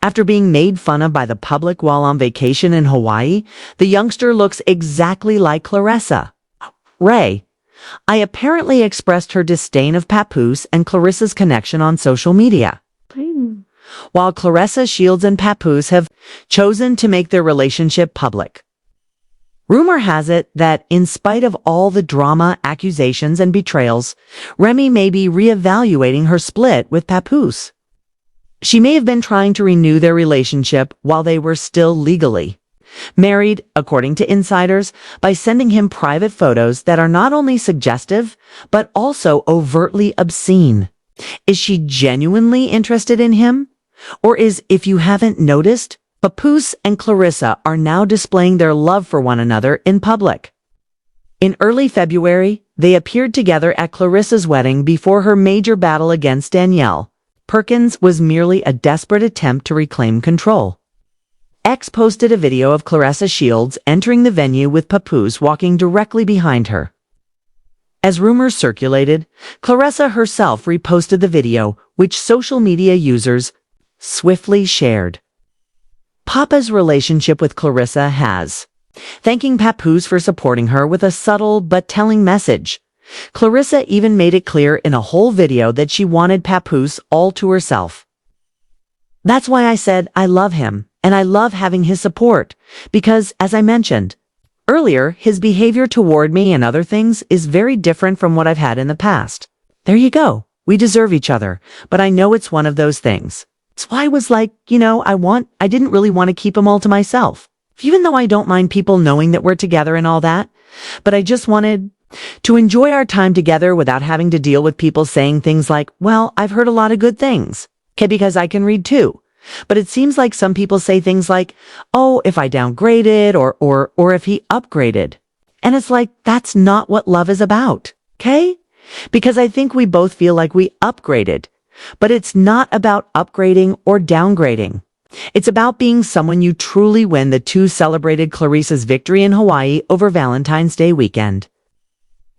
After being made fun of by the public while on vacation in Hawaii, the youngster looks exactly like Claressa. Ray. I apparently expressed her disdain of Papoose's and Clarissa's connection on social media. While Claressa Shields and Papoose's have chosen to make their relationship public. Rumor has it that, in spite of all the drama, accusations, and betrayals, Remy may be reevaluating her split with Papoose's. She may have been trying to renew their relationship while they were still legally married, according to insiders, by sending him private photos that are not only suggestive, but also overtly obscene. Is she genuinely interested in him? Or if you haven't noticed, Papoose's and Claressa are now displaying their love for one another in public. In early February, they appeared together at Clarissa's wedding before her major battle against Danielle Perkins was merely a desperate attempt to reclaim control. X posted a video of Claressa Shields entering the venue with Papoose's walking directly behind her. As rumors circulated, Claressa herself reposted the video, which social media users swiftly shared. Papa's relationship with Claressa has, thanking Papoose's for supporting her with a subtle but telling message. Claressa even made it clear in a whole video that she wanted Papoose's all to herself. That's why I said I love him, and I love having his support, because, as I mentioned earlier, his behavior toward me and other things is very different from what I've had in the past. There you go. We deserve each other, but I know it's one of those things. So I was like, I didn't really want to keep him all to myself, even though I don't mind people knowing that we're together and all that, but I just wanted to enjoy our time together without having to deal with people saying things like, well, I've heard a lot of good things. Okay, because I can read too. But it seems like some people say things like, oh, if I downgraded or if he upgraded. And it's like, that's not what love is about. Okay? Because I think we both feel like we upgraded. But it's not about upgrading or downgrading. It's about being someone you truly when the two celebrated Clarissa's victory in Hawaii over Valentine's Day weekend.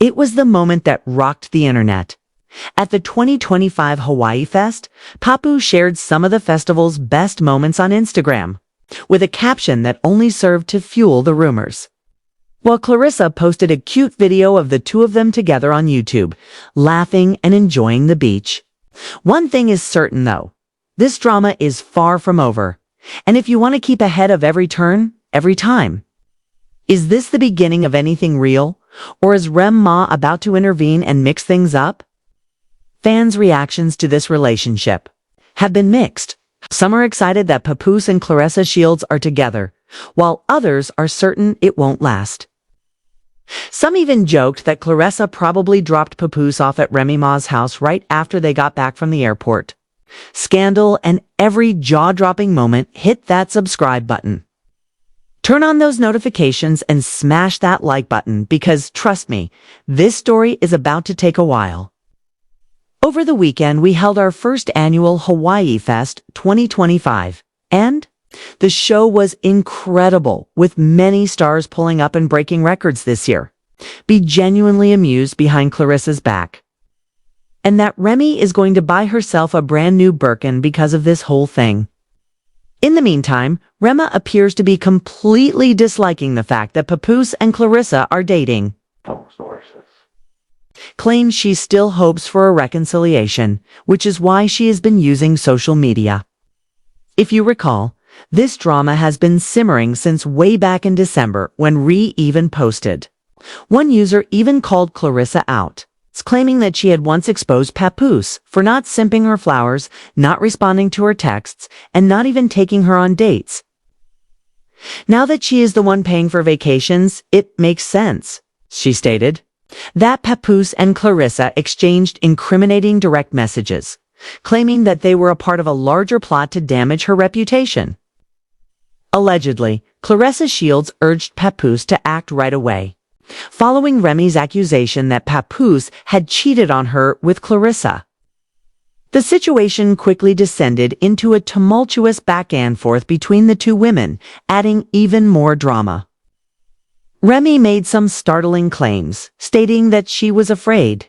It was the moment that rocked the internet. At the 2025 Hawaii Fest, Papu shared some of the festival's best moments on Instagram, with a caption that only served to fuel the rumors. While Claressa posted a cute video of the two of them together on YouTube, laughing and enjoying the beach. One thing is certain though, this drama is far from over. And if you want to keep ahead of every turn, every time. Is this the beginning of anything real? Or is Rem Ma about to intervene and mix things up? Fans' reactions to this relationship have been mixed. Some are excited that Papoose's and Claressa Shields are together, while others are certain it won't last. Some even joked that Claressa probably dropped Papoose's off at Remy Ma's house right after they got back from the airport. Scandal and every jaw-dropping moment, hit that subscribe button. Turn on those notifications and smash that like button because, trust me, this story is about to take a while. Over the weekend, we held our first annual Hawaii Fest 2025, and the show was incredible, with many stars pulling up and breaking records this year. Be genuinely amused behind Clarissa's back. And that Remy is going to buy herself a brand new Birkin because of this whole thing. In the meantime, Rema appears to be completely disliking the fact that Papoose's and Claressa are dating. Claims she still hopes for a reconciliation, which is why she has been using social media. If you recall, this drama has been simmering since way back in December when Ree even posted. One user even called Claressa out, claiming that she had once exposed Papoose's for not simping her flowers, not responding to her texts, and not even taking her on dates. Now that she is the one paying for vacations, it makes sense, she stated, that Papoose's and Claressa exchanged incriminating direct messages, claiming that they were a part of a larger plot to damage her reputation. Allegedly, Claressa Shields urged Papoose's to act right away, following Remy's accusation that Papoose's had cheated on her with Claressa. The situation quickly descended into a tumultuous back and forth between the two women, adding even more drama. Remy made some startling claims, stating that she was afraid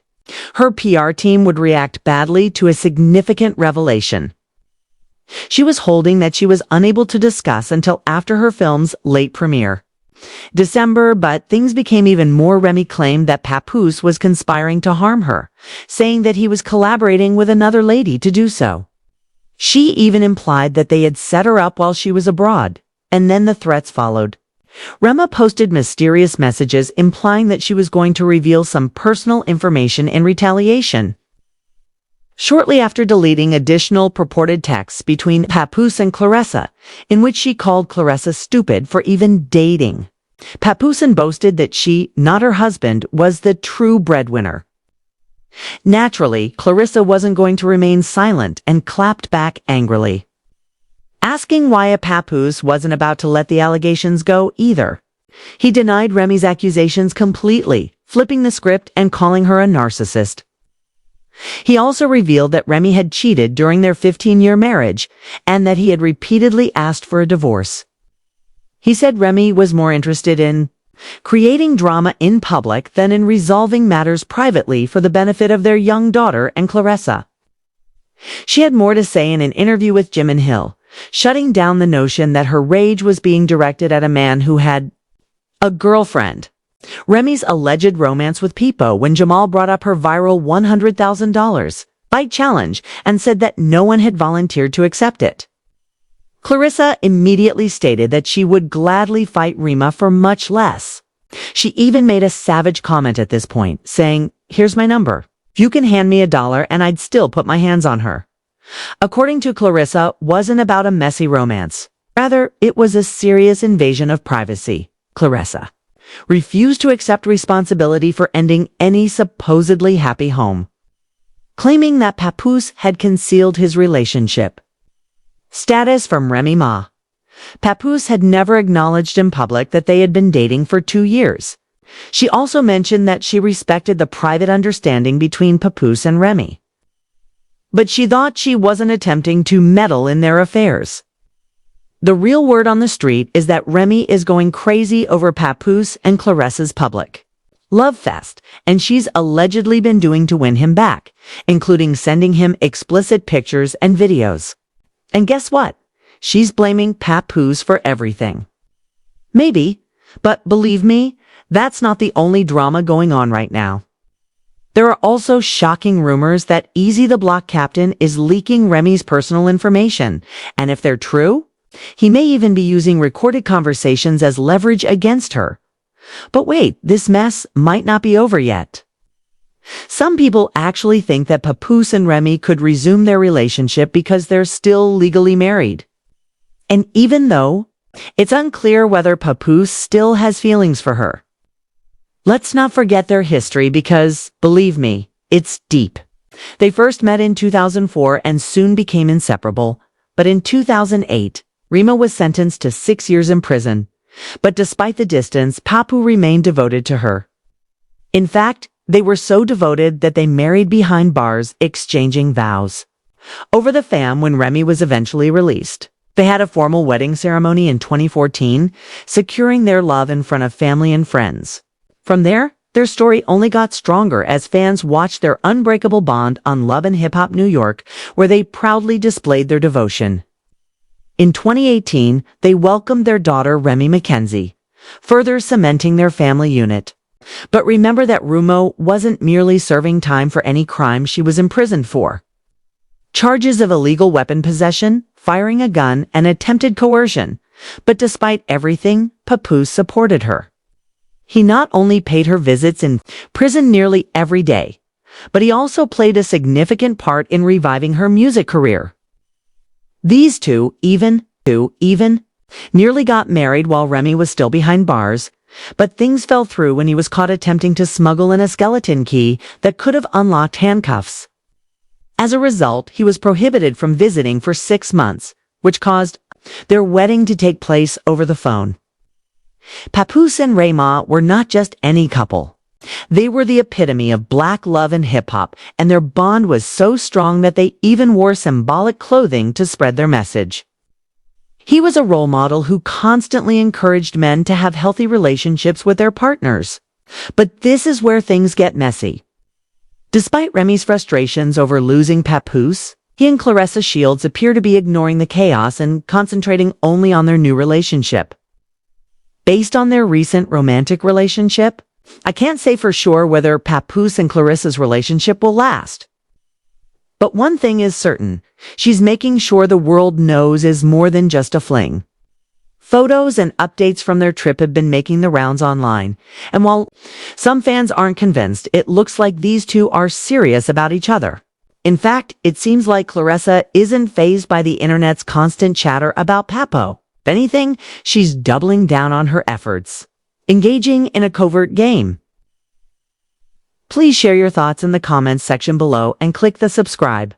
her PR team would react badly to a significant revelation. She was holding that she was unable to discuss until after her film's late premiere. December, but things became even more. Remy claimed that Papoose was conspiring to harm her, saying that he was collaborating with another lady to do so. She even implied that they had set her up while she was abroad, and then the threats followed. Remy posted mysterious messages implying that she was going to reveal some personal information in retaliation. Shortly after deleting additional purported texts between Papoose and Claressa, in which she called Claressa stupid for even dating, Papoose boasted that she, not her husband, was the true breadwinner. Naturally, Claressa wasn't going to remain silent and clapped back angrily, asking why Papoose wasn't about to let the allegations go either. He denied Remy's accusations completely, flipping the script and calling her a narcissist. He also revealed that Remy had cheated during their 15-year marriage and that he had repeatedly asked for a divorce. He said Remy was more interested in creating drama in public than in resolving matters privately for the benefit of their young daughter and Claressa. She had more to say in an interview with Jim and Hill, shutting down the notion that her rage was being directed at a man who had a girlfriend. Remy's alleged romance with Pepo when Jamal brought up her viral $100,000 fight challenge and said that no one had volunteered to accept it. Claressa immediately stated that she would gladly fight Remy for much less. She even made a savage comment at this point, saying, "Here's my number. You can hand me $1 and I'd still put my hands on her." According to Claressa, wasn't about a messy romance. Rather, it was a serious invasion of privacy. Claressa refused to accept responsibility for ending any supposedly happy home, claiming that Papoose had concealed his relationship status from Remy Ma. Papoose had never acknowledged in public that they had been dating for 2 years. She also mentioned that she respected the private understanding between Papoose and Remy, but she thought she wasn't attempting to meddle in their affairs. The real word on the street is that Remy is going crazy over Papoose and Claressa's public love fest, and she's allegedly been doing to win him back, including sending him explicit pictures and videos. And guess what? She's blaming Papoose for everything. Maybe, but believe me, that's not the only drama going on right now. There are also shocking rumors that Easy the Block Captain is leaking Remy's personal information, and if they're true, he may even be using recorded conversations as leverage against her. But wait, this mess might not be over yet. Some people actually think that Papoose and Remy could resume their relationship because they're still legally married. And even though it's unclear whether Papoose still has feelings for her, let's not forget their history because, believe me, it's deep. They first met in 2004 and soon became inseparable, but in 2008, Remy was sentenced to 6 years in prison, but despite the distance, Papu remained devoted to her. In fact, they were so devoted that they married behind bars, exchanging vows. Over the fam when Remy was eventually released. They had a formal wedding ceremony in 2014, securing their love in front of family and friends. From there, their story only got stronger as fans watched their unbreakable bond on Love and Hip Hop New York, where they proudly displayed their devotion. In 2018, they welcomed their daughter Remy Mackenzie, further cementing their family unit. But remember that Remy wasn't merely serving time for any crime she was imprisoned for. Charges of illegal weapon possession, firing a gun, and attempted coercion. But despite everything, Papoose supported her. He not only paid her visits in prison nearly every day, but he also played a significant part in reviving her music career. These two even nearly got married while Remy was still behind bars, but things fell through when he was caught attempting to smuggle in a skeleton key that could have unlocked handcuffs. As a result, he was prohibited from visiting for 6 months, which caused their wedding to take place over the phone. Papoose and Remy were not just any couple. They were the epitome of black love and hip-hop, and their bond was so strong that they even wore symbolic clothing to spread their message. He was a role model who constantly encouraged men to have healthy relationships with their partners. But this is where things get messy. Despite Remy's frustrations over losing Papoose, He and Claressa Shields appear to be ignoring the chaos and concentrating only on their new relationship. Based on their recent romantic relationship, I can't say for sure whether Papoose and Clarissa's relationship will last. But one thing is certain, she's making sure the world knows is more than just a fling. Photos and updates from their trip have been making the rounds online, and while some fans aren't convinced, it looks like these two are serious about each other. In fact, it seems like Claressa isn't fazed by the internet's constant chatter about Papo. If anything, she's doubling down on her efforts, engaging in a covert game. Please share your thoughts in the comments section below and click the subscribe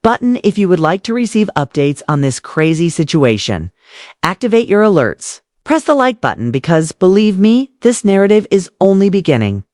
button if you would like to receive updates on this crazy situation. Activate your alerts. Press the like button because, believe me, this narrative is only beginning.